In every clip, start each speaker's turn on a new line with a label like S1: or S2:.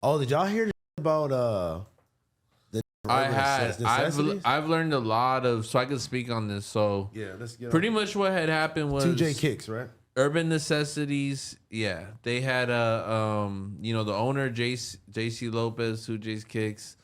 S1: Oh, did y'all hear about the
S2: I've learned a lot of, so I can speak on this. So
S1: yeah, let's get
S2: pretty much what had happened was
S1: 2J Kicks, right?
S2: Urban Necessities. Yeah, they had a the owner JC Lopez, 2J's Kicks.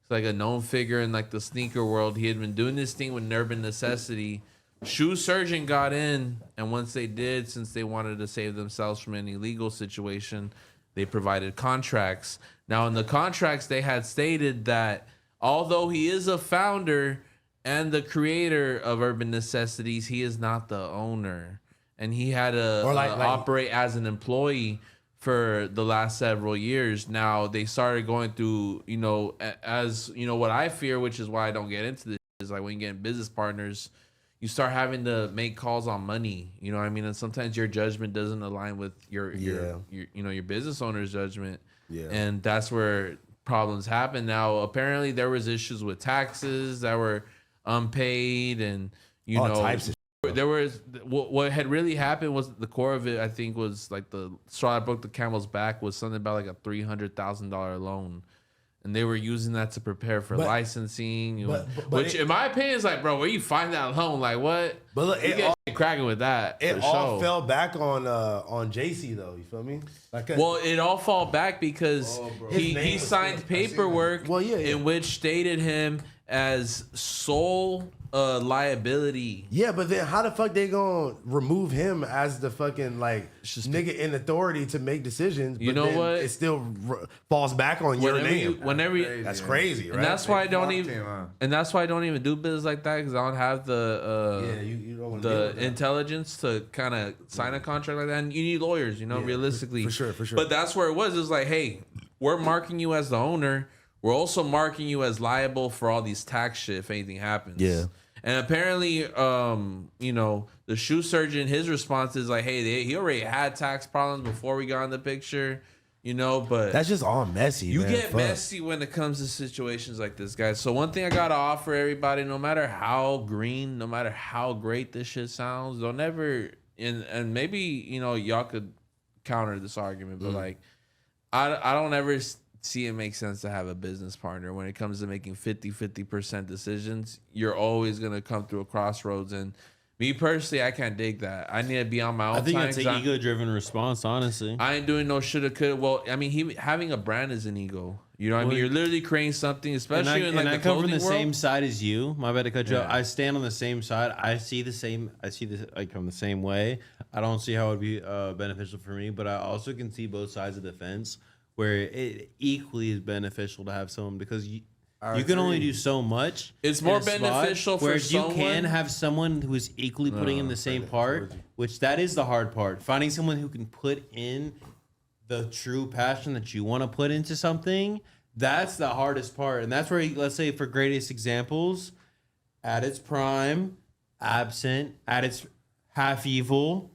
S2: It's like a known figure in like the sneaker world. He had been doing this thing with Urban Necessity. Shoe Surgeon got in, and once they did, since they wanted to save themselves from any legal situation, they provided contracts. Now, in the contracts, they had stated that although he is a founder and the creator of Urban Necessities, he is not the owner. And he had to operate as an employee for the last several years. Now, they started going through, what I fear, which is why I don't get into this, is like when you get business partners, you start having to make calls on money. You know what I mean? And sometimes your judgment doesn't align with your business owner's judgment. Yeah. And that's where problems happen. Now, apparently there was issues with taxes that were unpaid and, types of there was what had really happened was the core of it, I think, was like the straw that broke the camel's back was something about like a $300,000 loan. And they were using that to prepare for licensing, which in my opinion is like, bro, where you find that loan? Like what? But look, you get cracking with that.
S1: It all fell back on JC though. You feel me?
S2: It all fell back because he signed paperwork in which stated him as sole liability.
S1: Yeah, but then how the fuck they gonna remove him as the fucking nigga in authority to make decisions?
S2: You know what?
S1: It still falls back on your name.
S2: That's
S1: crazy, right?
S2: And that's why I don't even. And that's why I don't even do business like that because I don't have the intelligence to kind of sign a contract like that. And you need lawyers, realistically.
S1: For sure.
S2: But that's where it was. It was like, hey, we're marking you as the owner. We're also marking you as liable for all these tax shit if anything happens.
S1: Yeah.
S2: And apparently, the shoe surgeon, his response is like, hey, he already had tax problems before we got in the picture, but
S1: that's just all messy.
S2: You get messy when it comes to situations like this, guys. So one thing I got to offer everybody, no matter how green, no matter how great this shit sounds, don't ever, and maybe, y'all could counter this argument, but I don't ever see it makes sense to have a business partner when it comes to making 50% decisions. You're always going to come through a crossroads. And me personally, I can't dig that. I need to be on my own.
S3: I think it's an ego-driven response, honestly.
S2: I ain't doing no shoulda, coulda. Well, I mean, having a brand is an ego. You know what I mean? You're literally creating something, especially in the clothing world.
S3: I come from the same side as you. My bad to cut you off. I stand on the same side. I see this from the same way. I don't see how it would be beneficial for me, but I also can see both sides of the fence where it equally is beneficial to have someone because you can only do so much.
S2: It's more beneficial for someone.
S3: You can have someone who is equally putting in the same part, which that is the hard part. Finding someone who can put in the true passion that you want to put into something, that's the hardest part. And that's where, let's say for greatest examples, at its prime, Absent, at its half evil,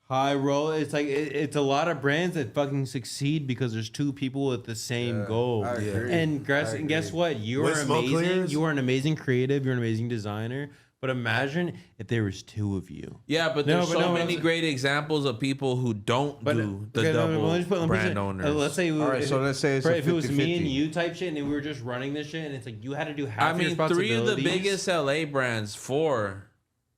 S3: High roll. It's like it's a lot of brands that fucking succeed because there's two people with the same goal. And guess what? You are amazing. You are an amazing creative. You're an amazing designer. But imagine if there was two of you.
S2: Yeah, but there's so many great examples of people who don't do the double brand owners.
S3: Let's say,
S4: let's say it's
S3: if it was me and you type shit, and we were just running this shit, and it's like you had to do half. Your responsibilities.
S2: 3 of the biggest LA brands, 4.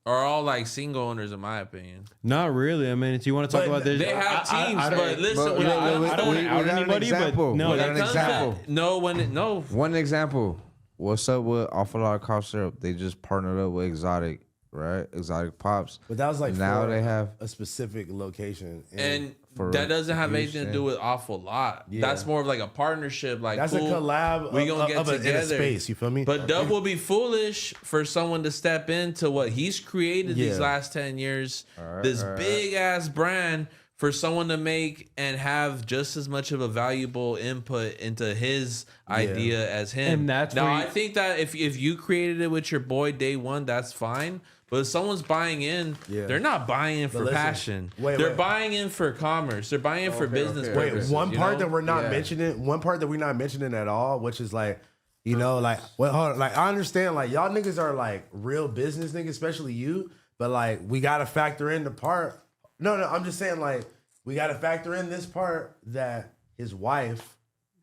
S2: Are all like single owners, in my opinion.
S3: Not really. I mean, if you want to talk about this,
S2: they have teams. But listen,
S3: I don't want to out anybody. But no,
S4: we got an example.
S2: No.
S4: One example. What's up with Awful Lot of Cough Syrup? They just partnered up with Exotic, right? Exotic Pops.
S1: But that was like
S4: now they have
S1: a specific location,
S2: and that doesn't have anything to do with Awful Lot. Yeah. That's more of like a partnership. Like
S1: that's a collab.
S2: We gonna get together.
S1: In a space. You feel me?
S2: But Dub will be foolish for someone to step into what he's created these last 10 years. This big ass brand for someone to make and have just as much of a valuable input into his idea as him.
S3: And that's
S2: now I think that if you created it with your boy day one, that's fine. But if someone's buying in, they're not buying in for passion. They're buying in for commerce. They're buying in for business purposes.
S1: One part that we're not mentioning, one part that we're not mentioning at all, which is like, like, well, hold on, like I understand, like y'all niggas are like real business niggas, especially you. But like we gotta factor in the part. No, I'm just saying like we gotta factor in this part that his wife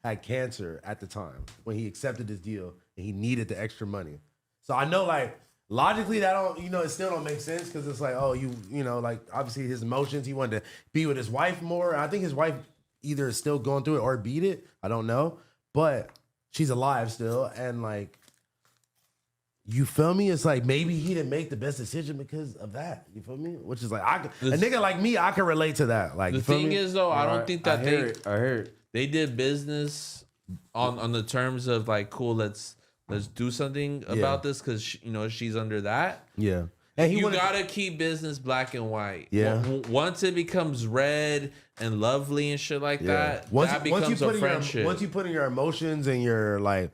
S1: had cancer at the time when he accepted this deal and he needed the extra money. So I know like logically that don't, it still don't make sense because it's like, oh, like obviously his emotions, he wanted to be with his wife more. I think his wife either is still going through it or beat it. I don't know. But she's alive still. And like, you feel me? It's like maybe he didn't make the best decision because of that. You feel me? Which is like, a nigga like me, I can relate to that. Like,
S2: the thing is though, I don't think that
S4: I heard
S2: they did business on the terms of like, cool, let's do something about this because she's under that.
S1: Yeah. And
S2: you gotta keep business black and white.
S1: Yeah.
S2: Once it becomes red and lovely and shit like that, that becomes a friendship.
S1: Once you put in your emotions and your like.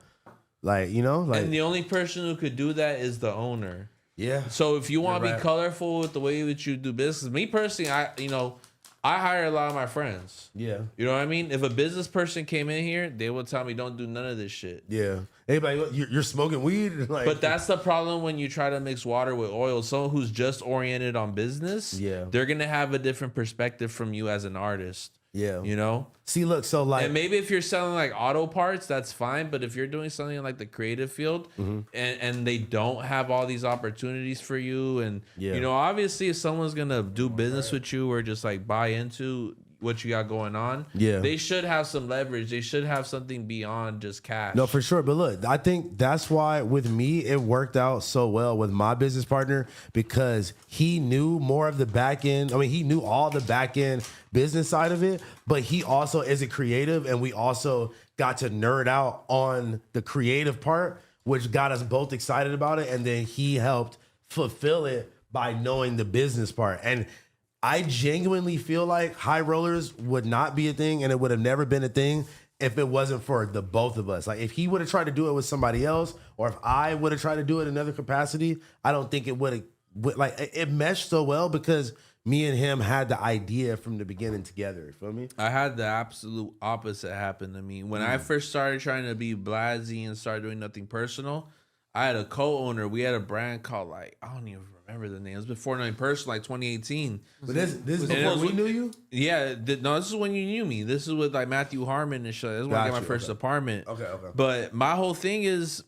S2: And the only person who could do that is the owner.
S1: Yeah.
S2: So if you want to be colorful with the way that you do business, me personally, I hire a lot of my friends.
S1: Yeah.
S2: You know what I mean? If a business person came in here, they would tell me, don't do none of this shit.
S1: Yeah. Anybody, you're smoking weed? Like,
S2: but that's the problem when you try to mix water with oil. Someone who's just oriented on business, they're going to have a different perspective from you as an artist.
S1: Yeah. See, look, so like,
S2: and maybe if you're selling like auto parts, that's fine. But if you're doing something in like the creative field and they don't have all these opportunities for you, and obviously if someone's gonna do business with you or just like buy into what you got going on, they should have some leverage. They should have something beyond just cash.
S1: No, for sure. But look, I think that's why with me it worked out so well with my business partner because he knew more of the back end. I mean, he knew all the back end business side of it, but he also is a creative, and we also got to nerd out on the creative part, which got us both excited about it. And then he helped fulfill it by knowing the business part. And I genuinely feel like high rollers would not be a thing, and it would have never been a thing if it wasn't for the both of us. Like if he would have tried to do it with somebody else, or if I would have tried to do it in another capacity, I don't think it would have. Like it meshed so well because me and him had the idea from the beginning together. You feel me?
S2: I had the absolute opposite happen to me when I first started trying to be Blazzy and started doing nothing personal. I had a co-owner. We had a brand called like I don't even remember the name. It was before Nothing Personal, like 2018.
S1: But this is before we knew you.
S2: Yeah, no, this is when you knew me. This is with like Matthew Harmon and shit. This is when I got my first apartment.
S1: Okay.
S2: But my whole thing is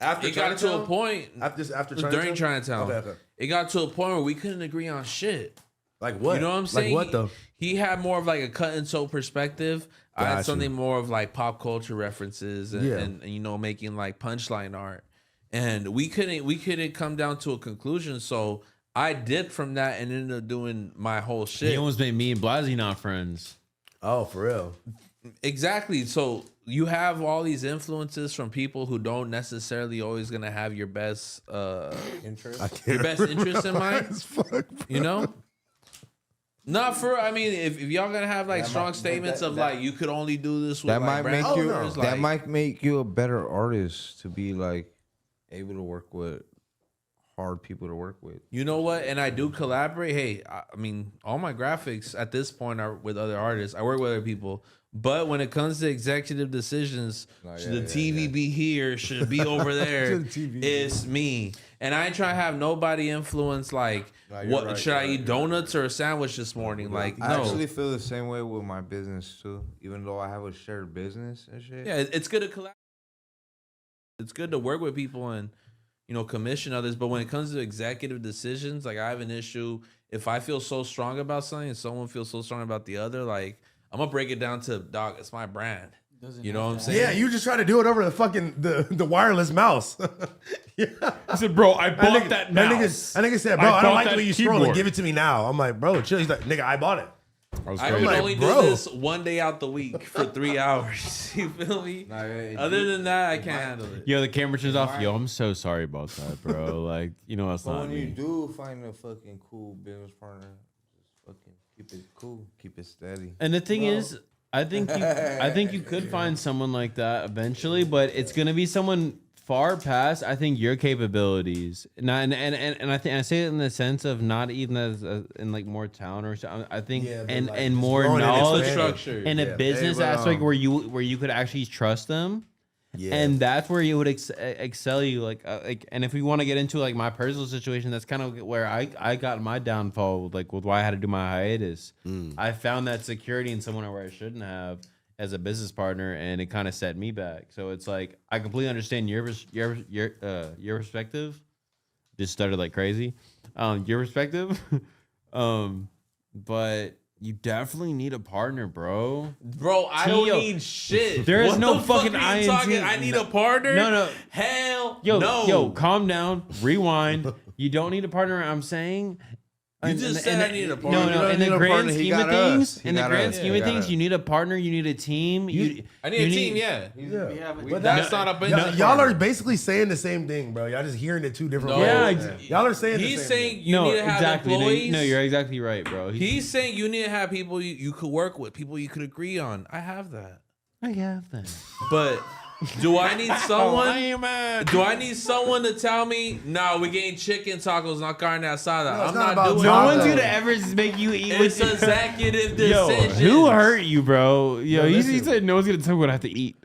S1: after
S2: it got to a point
S1: after
S2: during Chinatown.
S1: Okay.
S2: It got to a point where we couldn't agree on shit.
S1: Like what?
S2: You know what I'm saying?
S1: Like what though?
S2: He had more of like a cut and sew perspective. I had something more of like pop culture references and making like punchline art. And we couldn't come down to a conclusion. So I dipped from that and ended up doing my whole shit.
S3: He almost made me and Blazzy not friends.
S1: Oh, for real?
S2: Exactly. So you have all these influences from people who don't necessarily always gonna have your best interest in mind. You know? Not for. I mean, if y'all gonna have like strong statements of like you could only do this with
S4: that
S2: like
S4: might make you
S2: that
S4: might make you a better artist to be like able to work with hard people to work with.
S2: You know what? And I do collaborate. Hey, I mean, all my graphics at this point are with other artists. I work with other people. But when it comes to executive decisions, should the TV be here? Should it be over there? It's me. And I ain't trying to have nobody influence like, should I eat donuts or a sandwich this morning? Like,
S4: I
S2: no.
S4: actually feel the same way with my business too. Even though I have a shared business and shit.
S2: Yeah, it's good to collaborate. It's good to work with people and, commission others. But when it comes to executive decisions, like I have an issue. If I feel so strong about something and someone feels so strong about the other, like I'm gonna break it down to dog. It's my brand. You know what I'm saying?
S1: Yeah, you just try to do it over the fucking the wireless mouse. Yeah.
S5: I said, bro, I bought that mouse.
S1: That nigga said, bro, I don't like the way you scroll.
S5: keyboard.
S1: Give it to me now. I'm like, bro, chill. He's like, nigga, I bought it.
S2: I could only do this one day out the week for 3 hours. You feel me? Other than that, I can't handle it.
S3: Yo, the camera turns off. Yo, I'm so sorry about that, bro. Like, that's
S4: But
S3: not
S4: when
S3: me.
S4: you do find a fucking cool business partner, just fucking keep it cool, keep it steady.
S3: And the thing is, I think you could find someone like that eventually, but it's gonna be someone far past I think your capabilities. And I think I say it in the sense of not even as in like more talent or something. I think and more knowledge
S2: structure
S3: in a business aspect where you could actually trust them. Yeah. And that's where you would excel you like and if we want to get into like my personal situation, that's kind of where I got my downfall with why I had to do my hiatus. I found that security in someone where I shouldn't have, as a business partner, and it kind of set me back. So it's like I completely understand your perspective. Just stuttered like crazy. Your perspective, but you definitely need a partner, bro.
S2: Bro, I don't need shit.
S3: There is
S2: What
S3: no
S2: the fuck
S3: fucking
S2: are you
S3: INT.
S2: talking? I need a partner?
S3: No.
S2: Hell
S3: Yo,
S2: no.
S3: yo, calm down. Rewind. You don't need a partner. I'm saying.
S2: You just said I needed a partner.
S3: No,
S4: You don't
S3: in
S4: need
S3: the
S4: a
S3: grand
S4: partner. He
S3: scheme of
S4: got us.
S3: things,
S4: He
S3: in the
S4: got
S3: grand
S4: us.
S3: scheme
S4: He
S3: of
S4: got
S3: things,
S4: us.
S3: you need a partner. You need a team.
S2: I need a team, yeah.
S1: But
S2: That's not a business
S1: y'all
S2: partner.
S1: are basically saying the same thing, bro. Y'all just hearing it two different
S2: No.
S1: ways.
S3: Yeah,
S1: Y'all are saying
S2: He's
S1: the same
S2: saying
S1: thing.
S2: you need to have
S3: exactly.
S2: employees.
S3: No, you're exactly right, bro.
S2: He's saying you need to have people you could work with, people you could agree on. I have that.
S3: I have that.
S2: But do I need someone?
S3: mad.
S2: Do I need someone to tell me, no, we're getting chicken tacos, not carne asada?
S1: No, it's
S2: I'm
S1: not
S2: not
S1: about
S2: doing
S3: No
S1: tacos.
S3: one's gonna ever make you eat
S2: It's
S3: with
S2: executive
S3: Yo,
S2: decisions.
S3: who hurt you, bro? Yo, he
S1: listen.
S3: said no one's gonna tell me what I have to eat.